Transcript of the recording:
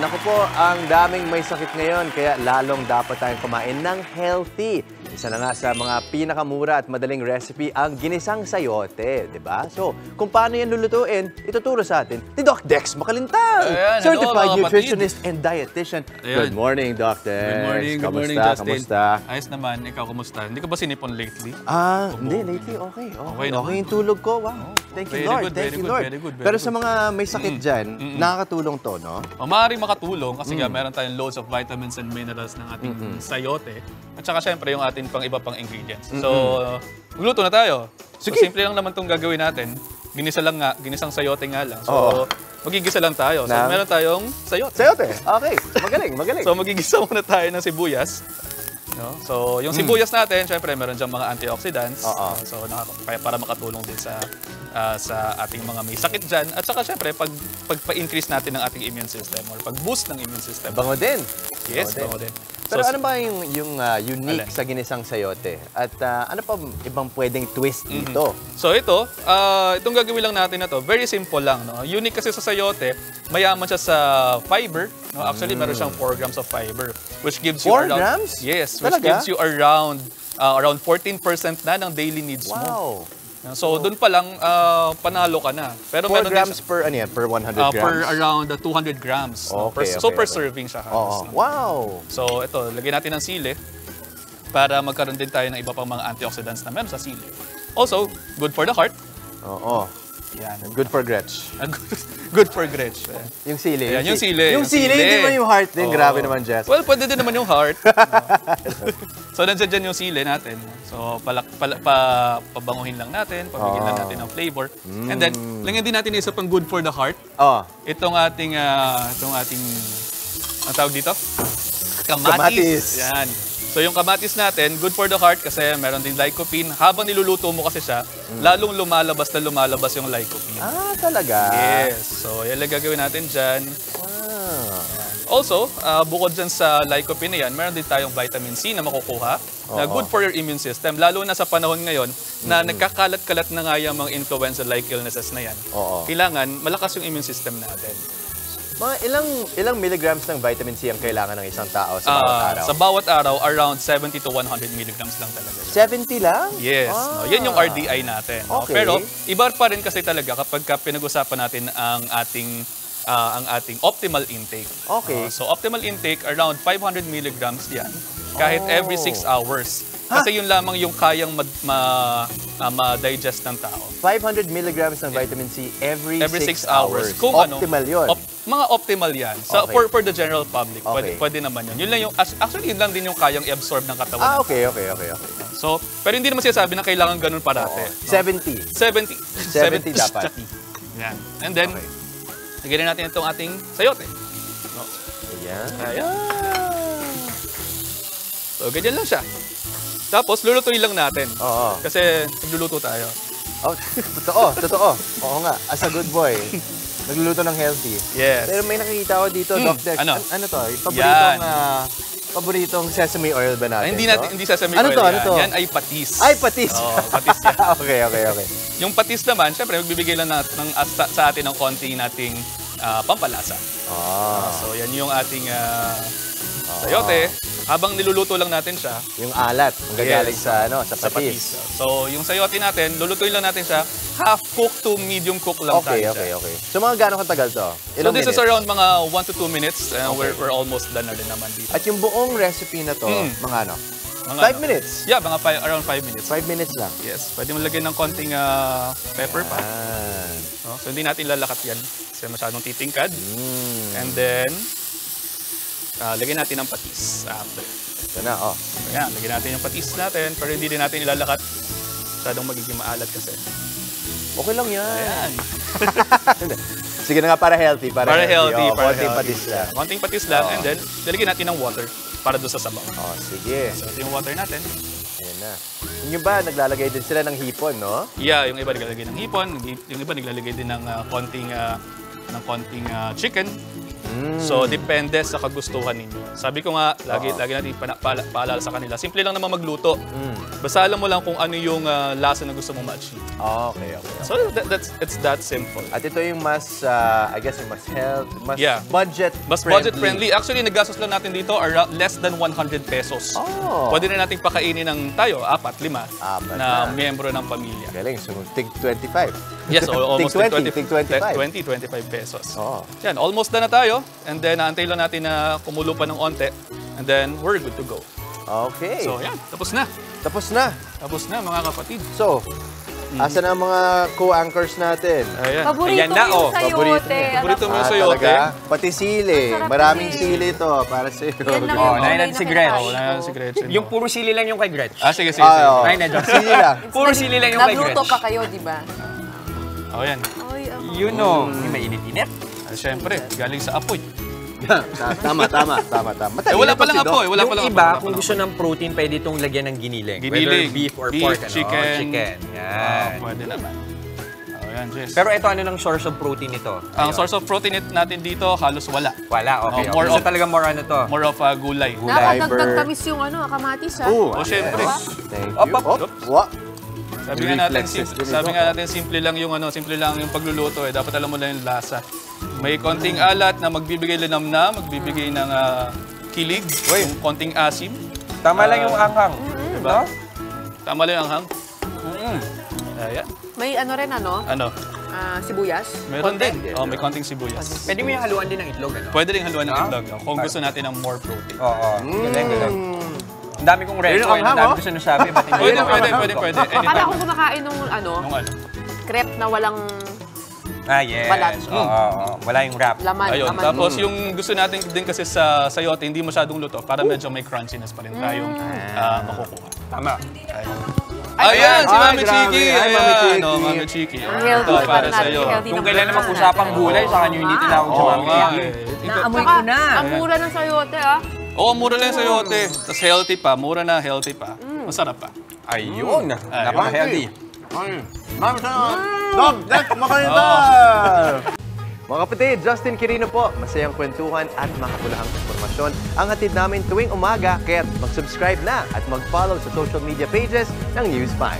Naku po, ang daming may sakit ngayon, kaya lalong dapat tayong kumain ng healthy. Isa na nga sa mga pinakamura at madaling recipe ang ginisang sayote, di ba? So, kung paano yan lulutuin, ituturo sa atin ni Doc Dex Makalintang, Certified Nutritionist and Dietitian. Good morning, Doc Dex. Good morning, Kamusta? Justin. Kamusta? Ayos naman, ikaw kumusta? Hindi ka ba sinipon lately? Hindi, lately okay. Okay yung tulog ko, wow. Thank you, Lord. Thank you, Lord. Pero sa mga may sakit dyan, nakakatulong to, no? Maaaring makatulong kasi meron tayong loads of vitamins and minerals ng ating sayote. At saka syempre yung ating pang iba pang ingredients. So, magluto na tayo. Sige. So, simple lang naman itong gagawin natin. Ginisa lang nga, ginisang sayote nga lang. So, magigisa lang tayo. So, meron tayong sayote. Sayote? Okay. Magaling, magaling. So, magigisa muna tayo ng sibuyas. No? So, yung sibuyas natin, syempre, meron diyang mga antioxidants. So, para makatulong din sa ating mga may sakit dyan. At saka, syempre, pagpa-increase natin ng ating immune system or pag-boost ng immune system. Bango din. Yes, bango din. Pero ano ba yung unique sa ginisang sayote? At ano pa ibang pwedeng twist dito? So ito, itong gagawin lang natin na to, very simple lang. No? Unique kasi sa sayote, mayaman siya sa fiber. No? Actually, meron siyang 4 grams of fiber. Which gives you 4 grams? Yes, which Talaga? gives you around 14% na ng daily needs mo. Wow. So doon pa lang, panalo ka na. Pero 4 grams per, ano yan, per 100 grams? Per around 200 grams. Okay, so per okay. serving siya. Wow! So ito, lagyan natin ng sili para magkaroon din tayo ng iba pang mga antioxidants na meron sa sili. Also, good for the heart. Oo. Yan. Good for Gretch. Good for Gretch. Yung sili. Yan, yung sili. Yung sili, hindi ba yung heart din? Grabe naman, Jess. Well, pwede din naman yung heart. So, nandiyan dyan yung sili natin. So, pabanguhin lang natin, pabigyan lang natin ng flavor. And then, lagyan din natin isa pang good for the heart. Itong ating, ang tawag dito? Kamatis. Yan. So, yung kamatis natin, good for the heart kasi meron din lycopene. Habang niluluto mo kasi siya, lalong lumalabas yung lycopene. Ah, talaga? Yes. So, yan lang gagawin natin dyan. Also, bukod dyan sa lycopene na yan, meron din tayong vitamin C na makukuha na good for your immune system. Lalo na sa panahon ngayon na nagkakalat-kalat na nga yung mga influenza-like illnesses na yan. Kailangan malakas yung immune system natin. Mga ilang milligrams ng vitamin C ang kailangan ng isang tao sa bawat araw? Sa bawat araw, around 70 to 100 milligrams lang talaga. 70 lang? Yes. No? Yan yung RDI natin. No? Okay. Pero iba pa rin kasi talaga kapag pinag-usapan natin ang ating optimal intake. Okay. So optimal intake, around 500 milligrams yan kahit every 6 hours. Kasi yun lamang yung kayang ma-digest ng tao. 500 milligrams ng vitamin C every 6 hours. Kung optimal yun? Mga optimal yan. So, for the general public, pwede naman yun. Yun lang yung, actually, yun lang din yung kayang i-absorb ng katawan. Okay. So, pero hindi naman sinasabi na kailangan ganun parate. No? 70 dapat. Yan. And then, lagyan natin itong ating sayote. No? Ayan. So, ganyan lang siya. Tapos, lulutuin lang natin. Kasi, nagluluto tayo. Totoo. Oo nga, as a good boy. Nagluluto ng healthy. Yes. Pero may nakikita ko dito, Doc Dex. Ano? Ano to? Paboritong sesame oil ba natin? Hindi sesame oil. Ano to? Yan ay patis. Ay, patis! Patis yan. Okay. Yung patis naman, syempre, magbibigay lang sa atin ng konti nating pampalasa. So, yan yung ating sayote. Habang niluluto lang natin siya. Yung alat, ang gagaling sa patis. So, yung sayote natin, lulutuin lang natin siya, half cook to medium cook lang tayo. Okay. So, mga gano'ng katagal to? So, this is around mga 1 to 2 minutes. We're almost done na rin naman dito. At yung buong recipe na to, mga 5 minutes? Yeah, around 5 minutes. 5 minutes lang? Yes. Pwede mo lagyan ng konting pepper pa. So, hindi natin lalakat yan kasi masyadong titingkad. And then, lagyan natin ng patis after. Ito na, Ayan, lagyan natin yung patis natin, pero hindi din natin ilalakat. Masyadong magiging maalat kasi. Okay lang yan. Ayan. Sige na nga, para healthy. Para healthy. Konting patis lang. Konting patis lang, and then, lalagyan natin ng water para doon sa sabaw. Sige. So, ito yung water natin. Ayan na. Yung iba, naglalagay din sila ng hipon, no? Yeah, yung iba naglalagay ng hipon, yung iba naglalagay din ng konting chicken. So, depende sa kagustuhan ninyo. Sabi ko nga, lagi natin paalala sa kanila, simple lang naman magluto. Basta alam mo lang kung ano yung lasa na gusto mong ma-achieve. Okay. So, it's that simple. At ito yung mas, I guess yung mas health, mas Yeah. budget-friendly. Mas budget-friendly. Actually, naggastos lang natin dito are less than 100 pesos. Pwede na natin pakainin ng tayo, 4, 5 na miyembro ng pamilya. Galing, so tig 25. Yes, almost tig 25. 25 pesos. Oo. Yan, almost done na tayo. And then, naantay lang natin na kumulo pa ng onte. And then, we're good to go. Okay. So, yan. Tapos na. Tapos na. Tapos na, mga kapatid. So, asan ang mga co-anchors natin? Ayan. Paborito Ayan na, yung Paborito sayote. niya. Paborito mo yung Ah, sayote? talaga? Pati sili. Ang sarap Maraming kasi. sili ito para sa iyo. Yan lang Oh, yung nahin kulay natin si na Gretch. kinakain Wala ko. si Gretchen. Yung puro sili lang yung kay Gretch. Sige. Ay, na dyan. Sili lang. Puro sili lang yung kay Nagluto Gretch. pa kayo, di ba? Oh, yan. Ay, Yun o. Yung mainit-init. Siyempre, galing sa apoy. Tama. Wala pa lang apoy. Wala pa lang Yung apoy. iba, Wala pa kung lang gusto ng protein, pwede itong lagyan ng giniling. Giniling. Whether beef or Beef, pork. Ano? chicken. Chicken. Yan. Pwede naman. Oh, yan, Jess. Pero ito, ano ng source of protein ito? Ang source of protein natin dito, halos wala. Wala, okay. more So of- talaga more ano to? More of gulay. Nakakadagdag tamis yung kamatis, ha? Oh, syempre. Thank Op, you. op. What? Sabi nga natin, Reflexes din sabi ito. nga natin simple lang yung pagluluto eh. Dapat alam mo lang yung lasa. May konting alat na magbibigay linamnam, magbibigay ng kilig, yung konting asim. Tama lang yung anghang. Diba? No? Tama lang yung anghang. Ayan. May ano rin, Ano? sibuyas. Meron din. Oh, may konting sibuyas. Pwede mo yung haluan din ng itlog, ano? Pwede rin haluan ng itlog kung gusto natin ng more protein. Oo. Galing. Ang dami kong red Yun ang coin. Ang anghang, dami oh. ko sinasabi. Ba't hindi? Pwede. Akala Anytime. ko kumakain nung Nung ano? crepe na walang Ah, yes. Balat. Oo. Wala yung wrap. laman. Ayun. laman. Tapos yung gusto natin din kasi sa sayote, hindi masyadong luto para medyo may crunchiness pa rin tayong makukuha. Tama. Ayan, si Ay, Mami grabe. Chiki. Ay, Mami Ayan, Chiki. oh, Mami Chiki. Ang healthy Ito, pa para natin, sa'yo. healthy Kung na kailan na breakfast mag-usapang natin. gulay, saka nyo hindi tinawag sa Oo Mami nga Chiki. eh. Naamoy ko na. Ang mura ng sayote, Oo, mura lang yung sayote. Tapos healthy pa. Mura na, healthy pa. Masarap pa. Ayun. Napaka-healthy. Mami, sana. Dog, Dad, kumakain na. Mga kapatid, Justin Quirino po. Masayang kwentuhan at makapulahang informasyon ang hatid namin tuwing umaga. Kaya't mag-subscribe na at mag-follow sa social media pages ng News 5.